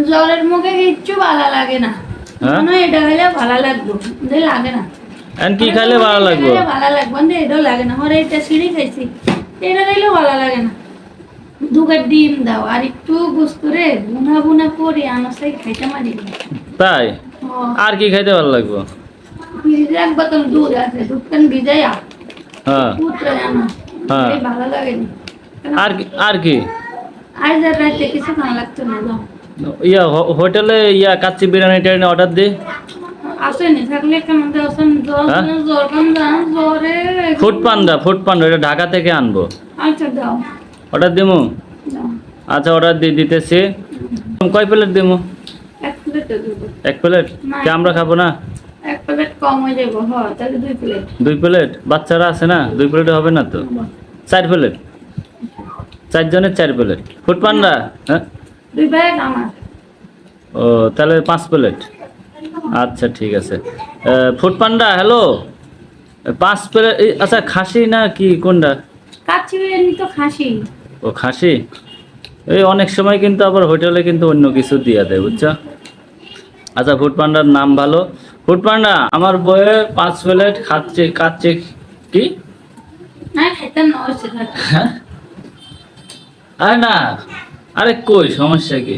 জ্বরের মুখে কিচ্ছু ভালো লাগে না। হ্যাঁ? মনে হয় এটা খেলে ভালো লাগবে, কিন্তু লাগে না। এখন কি খাইলে ভালো লাগবে? ভালো লাগবে কিন্তু এটাও লাগে না। ওরে এটা সিঁড়ি খাইছি, এটা খাইলেও ভালো লাগে না। দুগা ডিম দাও আর একটু গোস্ত রে বুনা বুনা করে আনাসাই খাইতে মারি। তাই আর কি খাইতে ভালো লাগবে? ফ্রিজে এক বোতল দুধ আছে, দুধটা ভিজাইয়া হ্যাঁ পুত্রে আনা, হ্যাঁ। এই ভালো লাগেনি। আর কি আজ আর রাতে কিছু খাওয়া লাগতো না। যাও ইয়া হোটেলে ইয়া কাচ্চি বিরিয়ানি টিরিয়ানি অর্ডার দি। আসেনি থাকলে কেমন আসেন জ্বর হ্যাঁ? জ্বর জ্বরে ফুড পান্ডা এটা ঢাকা থেকে আনবো। আচ্ছা দাও অর্ডার দিমু? দাও আচ্ছা অর্ডার দিতেছি। কয় প্লেট দিমু? এক প্লেট দেবো। এক প্লেট? না। কি আমরা খাবো না? এক প্লেট কম হয়ে যাবো, হ্যাঁ তাহলে 2 প্লেট। 2 প্লেট? বাচ্চারা আছে না, 2 প্লেটে হবে না তো। 4 প্লেট, 4 জনের 4 প্লেট ফুড পান্ডা। হ্যাঁ 2 প্লেট আমার। ও তাহলে 5 প্লেট। আচ্ছা ঠিক আছে। ফুড পান্ডা হ্যালো, 5 প্লেট। আচ্ছা খাসি না কি কোনটা? কাচ্চি বিরিয়ানি তো খাসি। ও খাসি। এই অনেক সময় কিন্তু আবার হোটেলে কিন্তু অন্য কিছু দিয়ে দেয় বুঝছো। আচ্ছা ফুড পান্ডার নাম ভালো। ফুড পান্ডা আমার বইয়ে 5 প্লেট খাচ্ছে কি? না খাইতে না হচ্ছে থাকে। হ্যাঁ আরে না, আরে কই সমস্যা কি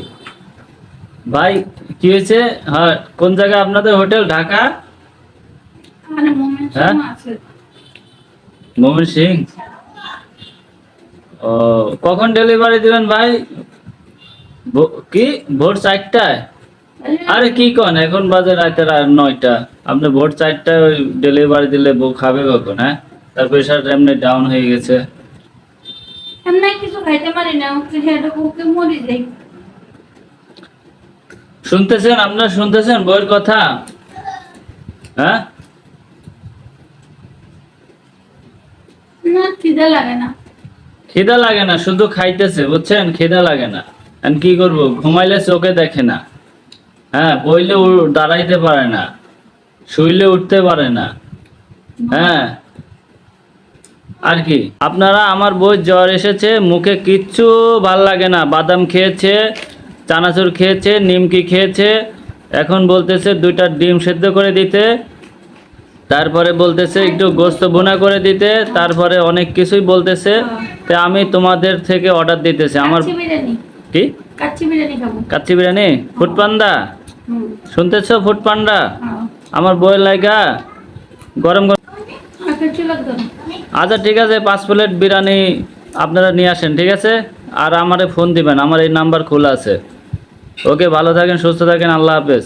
ভাই? কি হয়েছে? হ্যাঁ কোন জায়গায় আপনাদের হোটেল? ঢাকা? মানে মোমেন্ট হ্যাঁ? আছে। মোমিন সিং। ও কখন ডেলিভারি দিবেন ভাই? কি ভোর 4টায়? আরে কি কন, এখন বাজে রাতে 9টা, আপনি ভোর 4টায় ওই ডেলিভারি দিলে বউ খাবে কখন? হ্যাঁ তার প্রেশার এমনি ডাউন হয়ে গেছে। এমনি কিছু খাইতে পারি না, ওকে হেডে ওকে মরি যাই। শুনতেছেন আপনারা, শুনতেছেন বউয়ের কথা? হ্যাঁ না খিদে লাগে না। খিদা লাগে না, শুধু খাইতেছে বুঝছেন, খিদা লাগে না। আর কি করবো, ঘুমাইলে চোখে দেখে না। হ্যাঁ বইলে দাঁড়াইতে পারে না, শুইলে উঠতে পারে না। হ্যাঁ আর কি, আপনারা আমার বই জ্বর এসেছে, মুখে কিচ্ছু ভাল লাগে না। বাদাম খেয়েছে, চানাচুর খেয়েছে, নিমকি খেয়েছে, এখন বলতেছে 2টা ডিম সেদ্ধ করে দিতে, তারপরে বলতেছে একটু গোস্ত ভুনা করে দিতে, তারপরে অনেক কিছুই বলতেছে। তো আমি তোমাদের থেকে অর্ডার দিতেছি। আমার কাচ্চি বিরিয়ানি। কি? কাচ্চি বিরিয়ানি খাবো। কাচ্চি বিরিয়ানি? ফুড পান্ডা শুনতেছো? ফুড পান্ডা আমার বইয়ের লাইগা গরম গরম। কিছু লাগতো না। আচ্ছা ঠিক আছে 5 প্লেট বিরিয়ানি আপনারা নিয়ে আসেন, ঠিক আছে? আর আমারে ফোন দিবেন, আমার এই নাম্বার খোলা আছে। ওকে ভালো থাকেন, সুস্থ থাকেন, আল্লাহ হাফেজ।